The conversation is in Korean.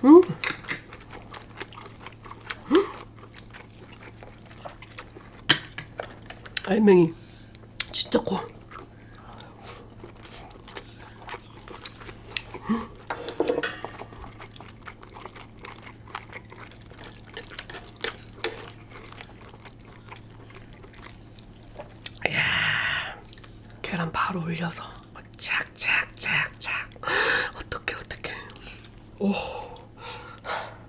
음. 알맹이 진짜 커. 이야, 계란 바로 올려서 착착착착. 어떡해. 오.